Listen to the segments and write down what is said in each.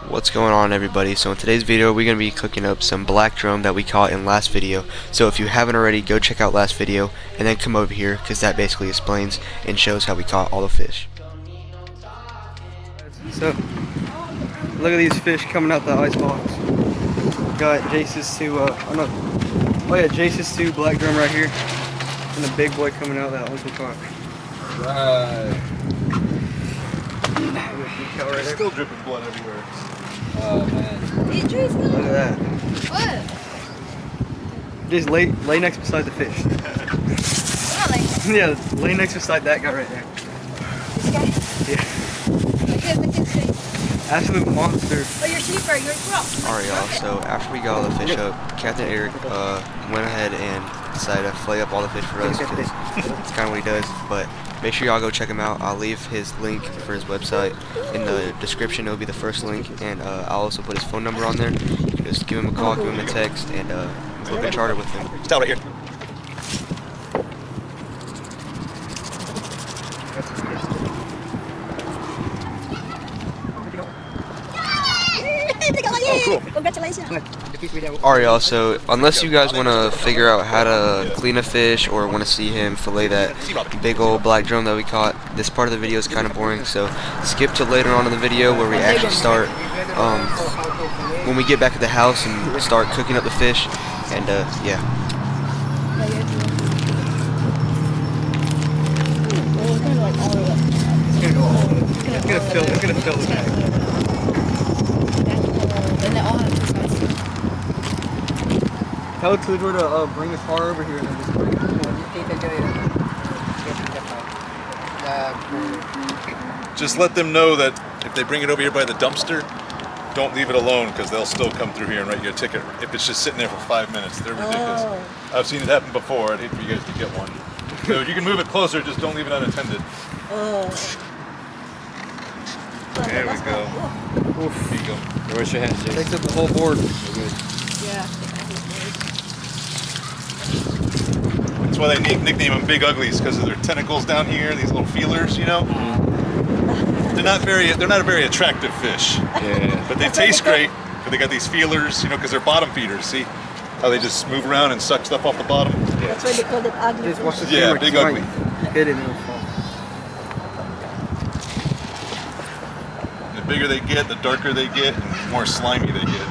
What's going on, everybody? So in today's video we're going to be cooking up some black drum that we caught in last video. So if you haven't already, go check out last video and then come over here, because that basically explains and shows how we caught all the fish. So look at these fish coming out the ice box. Got Jace's Jace's 2 black drum right here, and the big boy coming out that Uncle caught. Right. There's still dripping blood everywhere. Oh man. Look at that. What? Just lay next beside the fish. Really? Yeah, lay next beside that guy right there. This guy? Yeah. Look at his face. Absolute monster. Oh, your keeper, your girl. Alright y'all, so after we got all the fish up, Captain Eric went ahead and decided to flay up all the fish for us, because it's kind of what he does. But make sure y'all go check him out. I'll leave his link for his website in the description. It'll be the first link, and I'll also put his phone number on there. Just give him a call, give him a text, and book a charter with him. Style right here. Oh, cool. Congratulations. Alright y'all, so unless you guys want to figure out how to clean a fish or want to see him fillet that big old black drum that we caught, this part of the video is kind of boring, so skip to later on in the video where we actually start, when we get back to the house and start cooking up the fish, and yeah. It's gonna fill the bag. And they all have two sides. Tell Tudor to bring his car over here and then just bring it. Just let them know that if they bring it over here by the dumpster, don't leave it alone, because they'll still come through here and write you a ticket if it's just sitting there for 5 minutes. They're ridiculous. Oh. I've seen it happen before. I'd hate for you guys to get one. So you can move it closer, just don't leave it unattended. Oh. There we go. Oof. There you go. Wash your hands, Jason. Takes up the whole board. Yeah. That's why they nickname them Big Uglies, because of their tentacles down here, these little feelers, you know? They're not a very attractive fish. Yeah. But they taste great, but they got these feelers, you know, because they're bottom feeders. See how they just move around and suck stuff off the bottom? That's why they call it ugly. Just watch the Yeah, camera. big Keep ugly. Hit it and it'll fall. The bigger they get, the darker they get, and the more slimy they get.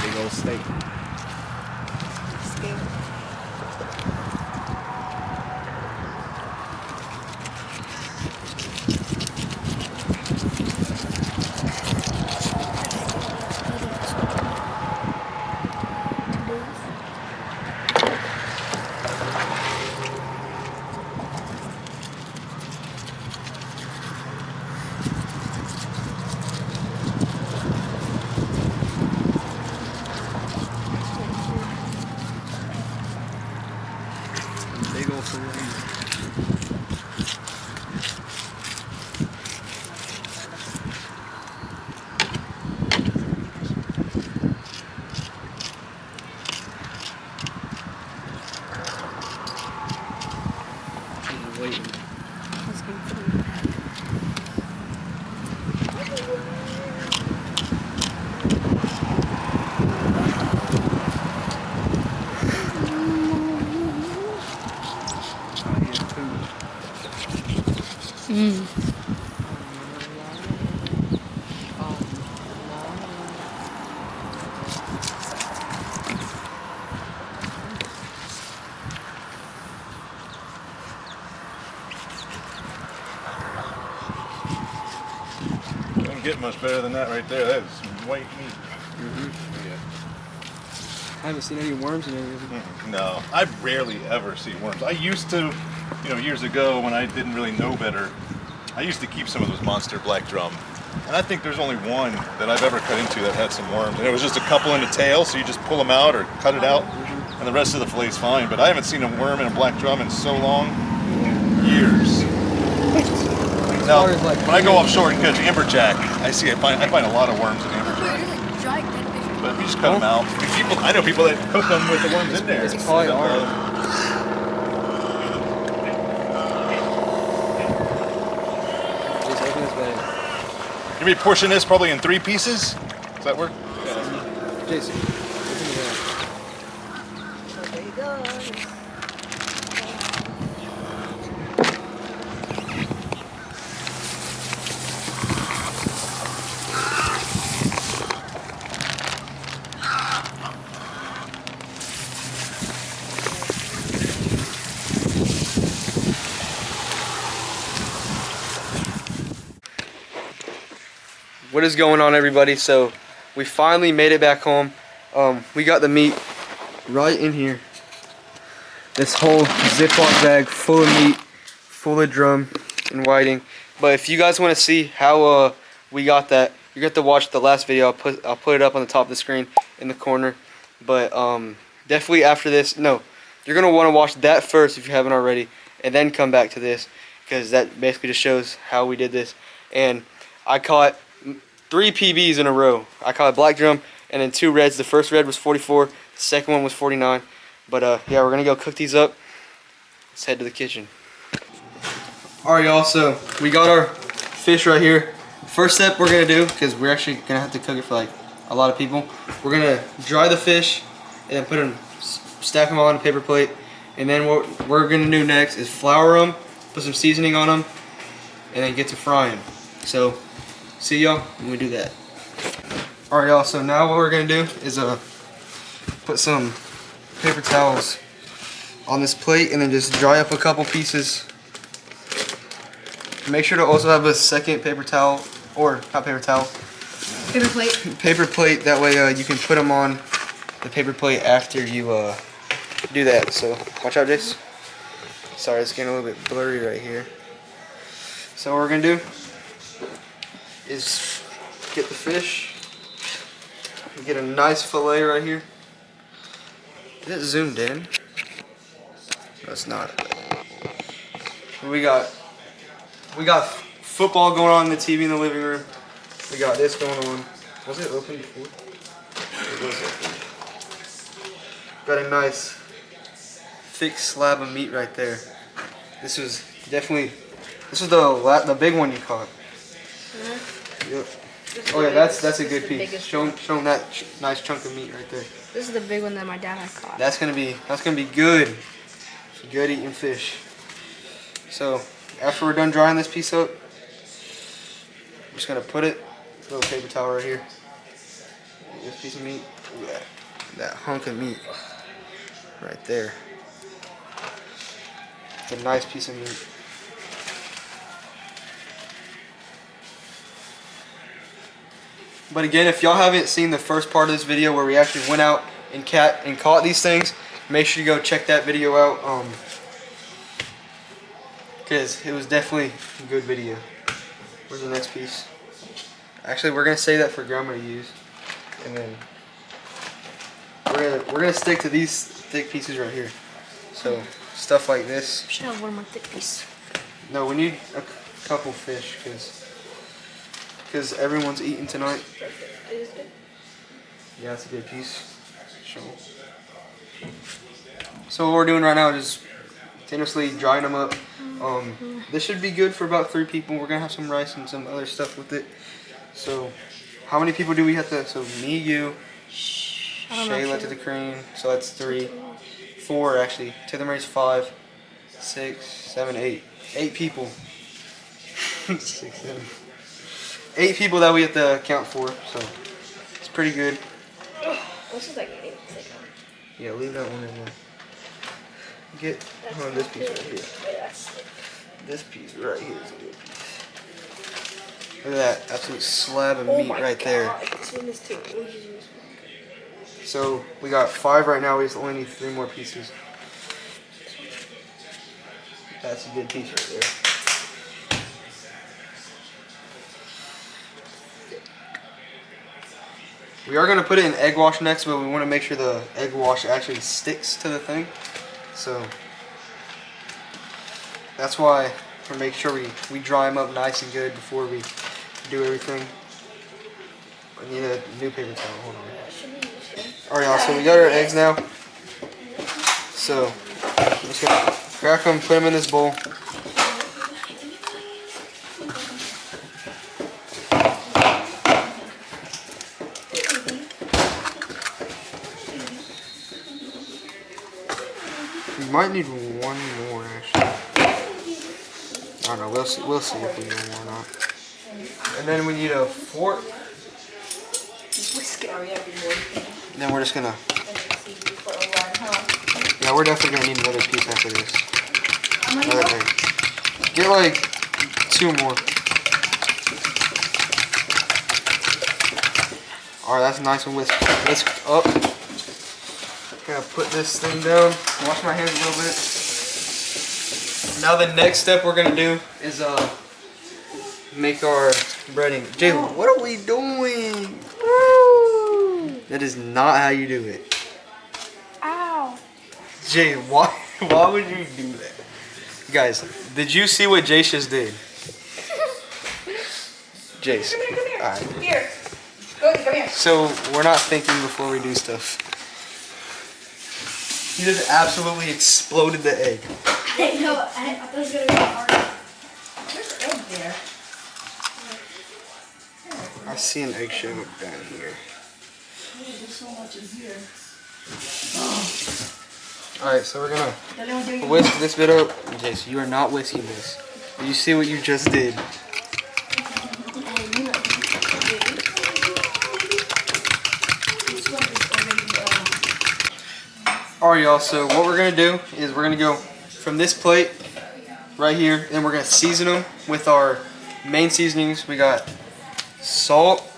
Big old steak. Big old fillet. Waiting. Don't get much better than that right there. That is some white meat. I haven't seen any worms in any of them. No, I rarely ever see worms. I used to, years ago when I didn't really know better, I used to keep some of those monster black drum And I think there's only one that I've ever cut into that had some worms. And it was just a couple in the tail, so you just pull them out or cut it out, and the rest of the fille's fine. But I haven't seen a worm in a black drum in so long. Years. Now, when I go offshore and catch amberjack, I find a lot of worms in amberjack. But if you just cut them out, I know people that cook them with the worms in there. It's probably hard. Just open this bag. You're gonna be portioning this probably in 3 pieces. Does that work? Jason, open the bag. There you go. What is going on, everybody? So we finally made it back home. We got the meat right in here. This whole Ziploc bag full of meat, full of drum and whiting. But if you guys want to see how we got that, you get to watch the last video. I'll put it up on the top of the screen in the corner. But definitely after this, no, you're gonna want to watch that first if you haven't already, and then come back to this, because that basically just shows how we did this. And I caught 3 PBs in a row. I caught a black drum and then 2 reds. The first red was 44, the second one was 49. But yeah, we're gonna go cook these up. Let's head to the kitchen. Alright, y'all, so we got our fish right here. First step we're gonna do, because we're actually gonna have to cook it for like a lot of people, we're gonna dry the fish and then put them, stack them all on a paper plate. And then what we're gonna do next is flour them, put some seasoning on them, and then get to frying. So see y'all when we do that. Alright, y'all, so now what we're gonna do is put some paper towels on this plate and then just dry up a couple pieces. Make sure to also have a second paper towel, or not paper towel, Paper plate. paper plate, that way you can put them on the paper plate after you do that. So watch out, Jace. Sorry, it's getting a little bit blurry right here. So what we're gonna do is get the fish, get a nice fillet right here. Is it zoomed in? No, it's not. We got football going on in the TV in the living room. We got this going on. Was it open before? It was open. Got a nice thick slab of meat right there. This was the big one you caught. Yep. Oh yeah, that's a good piece. Show them that nice chunk of meat right there. This is the big one that my dad had caught. That's gonna be good. Good eating fish. So after we're done drying this piece up, I'm just gonna put it, little paper towel right here. This piece of meat, that hunk of meat right there. It's a nice piece of meat. But again, if y'all haven't seen the first part of this video where we actually went out and caught these things, make sure you go check that video out, because it was definitely a good video. Where's the next piece? Actually, we're gonna save that for Grandma to use, and then we're gonna stick to these thick pieces right here. So stuff like this. Should have one more thick piece. No, we need a couple fish because everyone's eating tonight. Yeah, that's a good piece. Sure. So what we're doing right now is continuously drying them up. This should be good for about 3 people. We're gonna have some rice and some other stuff with it. So how many people do we have to? So me, you, Shayla to the cream. So that's 3, 4 actually. To the Mary's 5, 6, 7, 8. 8 people. 6, 7. 8 people that we have to account for. So it's pretty good. This is like Yeah, leave that one in there. Get this piece right here. This piece right here is a good piece. Look at that absolute slab of meat right there. So we got 5 right now. We just only need 3 more pieces. That's a good piece right there. We are gonna put it in egg wash next, but we want to make sure the egg wash actually sticks to the thing. So that's why we're making sure we dry them up nice and good before we do everything. I need a new paper towel. Hold on. Alright, y'all. So we got our eggs now. So I'm just gonna crack them, put them in this bowl. We might need one more actually. I don't know. We'll see if we need one or not. And then we need a fork. And then we're just gonna. Yeah, we're definitely gonna need another piece after this. Another egg. Get like 2 more. Alright, that's a nice one. Whisk up. Gonna put this thing down. Wash my hands a little bit. Now the next step we're gonna do is make our breading. Jay, what are we doing? Woo! That is not how you do it. Ow. Jay, why would you do that? Guys, did you see what Jace just did? Jace. Come here. Alright. Here. Go, come here. So we're not thinking before we do stuff. He just absolutely exploded the egg. I didn't know. I thought it was gonna be hard. There's an egg there. I see an eggshell down here. There's so much in here. Alright, so we're gonna whisk this bit up. Jace, you are not whisking this. You see what you just did. Alright, y'all, so what we're gonna do is we're gonna go from this plate right here, and we're gonna season them with our main seasonings. We got salt,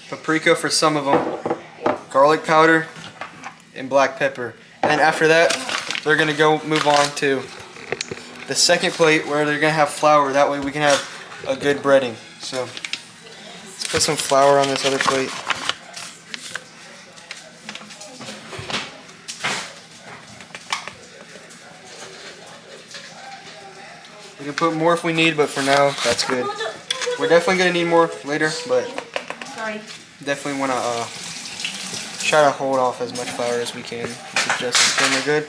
paprika for some of them, garlic powder, and black pepper. And after that, they're gonna go move on to the second plate where they're gonna have flour. That way we can have a good breading. So let's put some flour on this other plate. We can put more if we need, but for now, that's good. We're definitely gonna need more later, but Sorry. definitely wanna try to hold off as much flour as we can. It's just extremely good.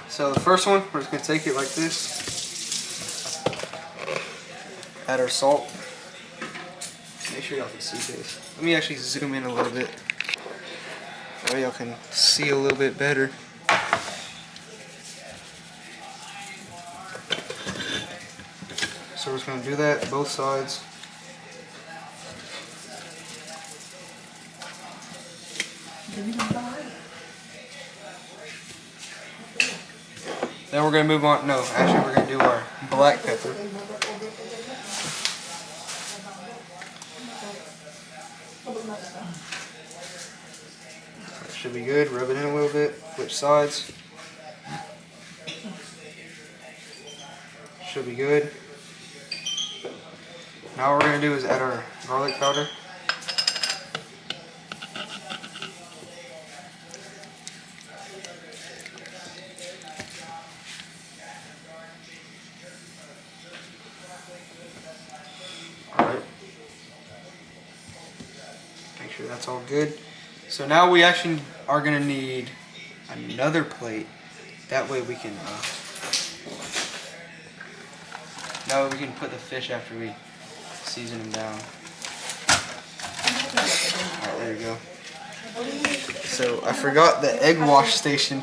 So the first one, we're just gonna take it like this. Add our salt. Make sure y'all can see this. Let me actually zoom in a little bit. So y'all can see a little bit better. So we're just gonna do that both sides. Then we're gonna move on. No, actually we're gonna do our black pepper. That should be good. Rub it in a little bit. Flip sides. Should be good. Now what we're gonna do is add our garlic powder. Alright. Make sure that's all good. So now we actually are gonna need another plate. That way we can now we can put the fish after we season them down. Alright, there you go. So I forgot the egg wash station.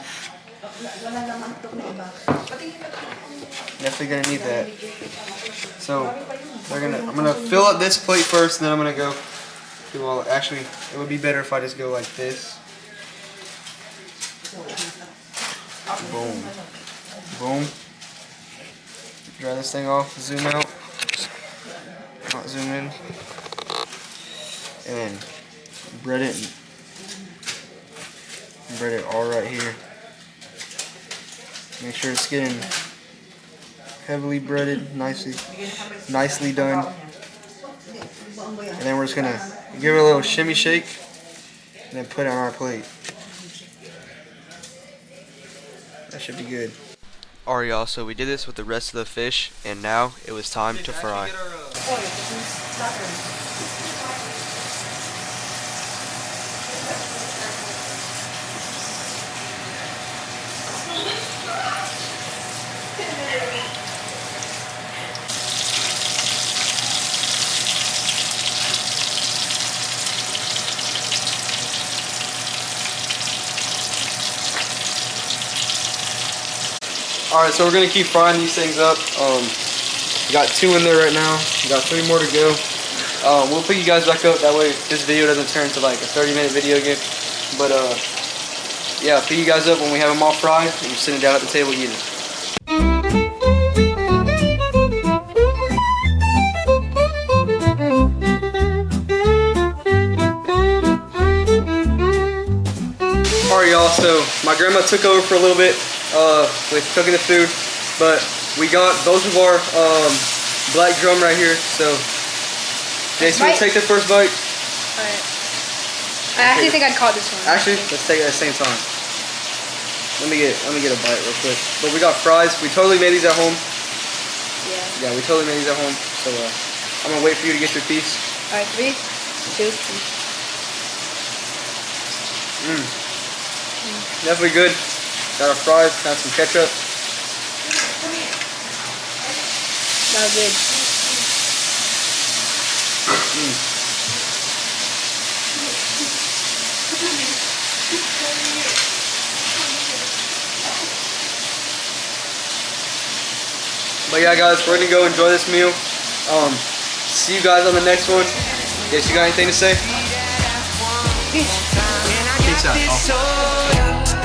Definitely gonna need that. So I'm gonna fill up this plate first, and then I'm gonna go do all. Actually, it would be better if I just go like this. Boom, boom. Dry this thing off. Zoom out. Not zoom in. And bread it. Bread it all right here. Make sure it's getting heavily breaded, nicely done. And then we're just gonna Give it a little shimmy shake, and then put it on our plate. That should be good. Alright, y'all, so we did this with the rest of the fish, and now it was time to fry. Alright, so we're going to keep frying these things up. We got 2 in there right now. We got 3 more to go. We'll pick you guys back up. That way this video doesn't turn into like a 30-minute video again. But yeah, pick you guys up when we have them all fried and we're sitting down at the table eating. Alright, y'all, so my grandma took over for a little bit with cooking the food, but we got both of our black drum right here. So Jason, we'll take the first bite. Alright. I actually think I'd caught this one. Actually, let's take it at the same time. Let me get a bite real quick. But we got fries. We totally made these at home. Yeah. Yeah, we totally made these at home. So I'm gonna wait for you to get your piece. Alright, 3, 2, 1. Definitely good. Got our fries, got some ketchup. That was good. But yeah, guys, we're gonna go enjoy this meal. See you guys on the next one. Yes, you got anything to say? Peace. Peace out.